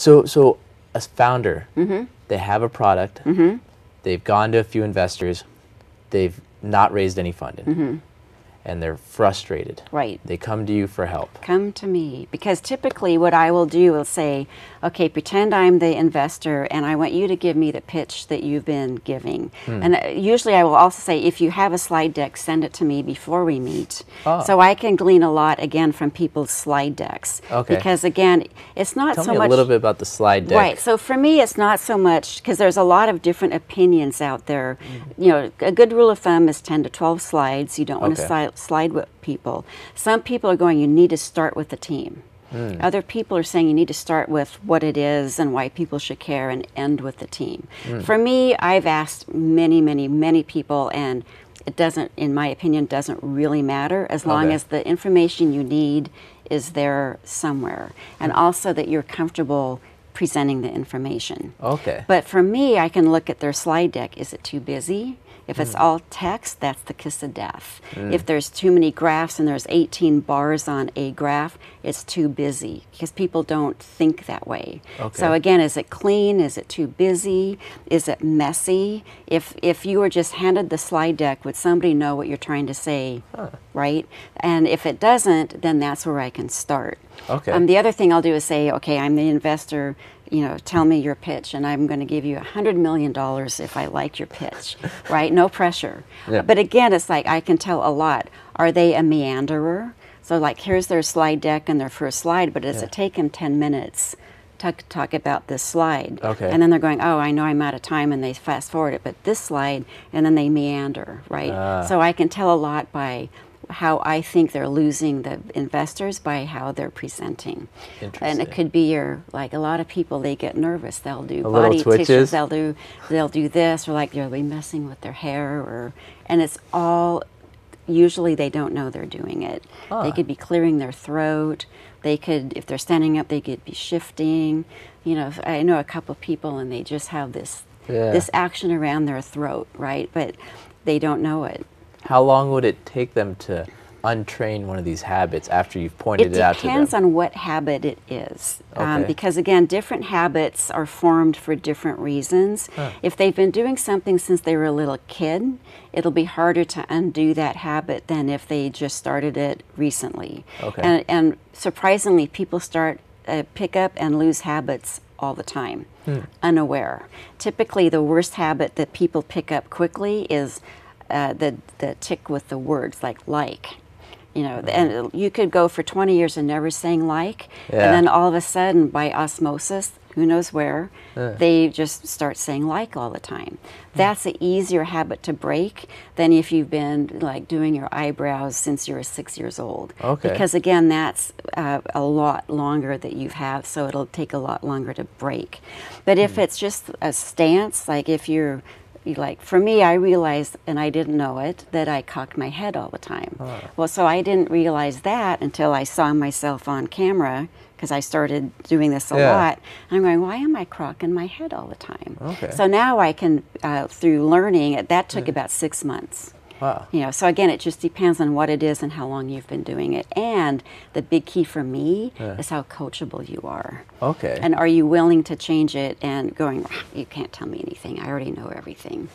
So as founder, Mm-hmm. they have a product, Mm-hmm. they've gone to a few investors, they've not raised any funding, Mm-hmm. and they're frustrated. Right. They come to you for help. Come to me, because typically what I will do is say, okay, pretend I'm the investor and I want you to give me the pitch that you've been giving. And usually I will also say, if you have a slide deck, send it to me before we meet. Oh. So I can glean a lot, again, from people's slide decks. Okay. Because again, it's not Tell so me much... a little bit about the slide deck. Right, so for me it's not so much, because there's a lot of different opinions out there. You know, a good rule of thumb is 10 to 12 slides. You don't want to slide with people. Some people are going, you need to start with the team. Other people are saying you need to start with what it is and why people should care and end with the team. For me, I've asked many people, and it doesn't, in my opinion, doesn't really matter as long as the information you need is there somewhere, and also that you're comfortable presenting the information. Okay. But for me, I can look at their slide deck. Is it too busy? If it's all text, that's the kiss of death. If there's too many graphs and there's 18 bars on a graph, it's too busy, because people don't think that way. Okay. So again, is it clean? Is it too busy? Is it messy? If you were just handed the slide deck, would somebody know what you're trying to say, right? And if it doesn't, then that's where I can start. Okay. The other thing I'll do is say, okay, I'm the investor, you know, tell me your pitch, and I'm going to give you $100 million if I like your pitch, right? No pressure. Yeah. But again, it's like I can tell a lot. Are they a meanderer? So like, here's their slide deck and their first slide, but does it take them 10 minutes to talk about this slide? Okay. And then they're going, oh, I know I'm out of time, and they fast forward it, but this slide, and then they meander, right? So I can tell a lot by how I think they're losing the investors by how they're presenting. And it could be like a lot of people, they get nervous. They'll do body tissues, they'll do this, or like they'll be messing with their hair, and it's all, usually they don't know they're doing it. They could be clearing their throat. They could, if they're standing up, they could be shifting. You know, I know a couple of people and they just have this action around their throat, right? But they don't know it. How long would it take them to untrain one of these habits after you've pointed it out to them? It depends on what habit it is. Because again, different habits are formed for different reasons. If they've been doing something since they were a little kid, it'll be harder to undo that habit than if they just started it recently. And surprisingly, people pick up and lose habits all the time, unaware. Typically, the worst habit that people pick up quickly is the tick with the words like. You know, and you could go for 20 years and never saying like, and then all of a sudden, by osmosis, who knows where, they just start saying like all the time. That's an easier habit to break than if you've been like doing your eyebrows since you were 6 years old. Because again, that's a lot longer that you've had, so it'll take a lot longer to break. But if it's just a stance, like if you're, like for me, I realized, and I didn't know it, that I cocked my head all the time. Well, so I didn't realize that until I saw myself on camera, because I started doing this a lot. And I'm going, why am I crocking my head all the time? So now I can, through learning, that took about 6 months. You know, so again, it just depends on what it is and how long you've been doing it. And the big key for me is how coachable you are. And are you willing to change it and going, you can't tell me anything, I already know everything.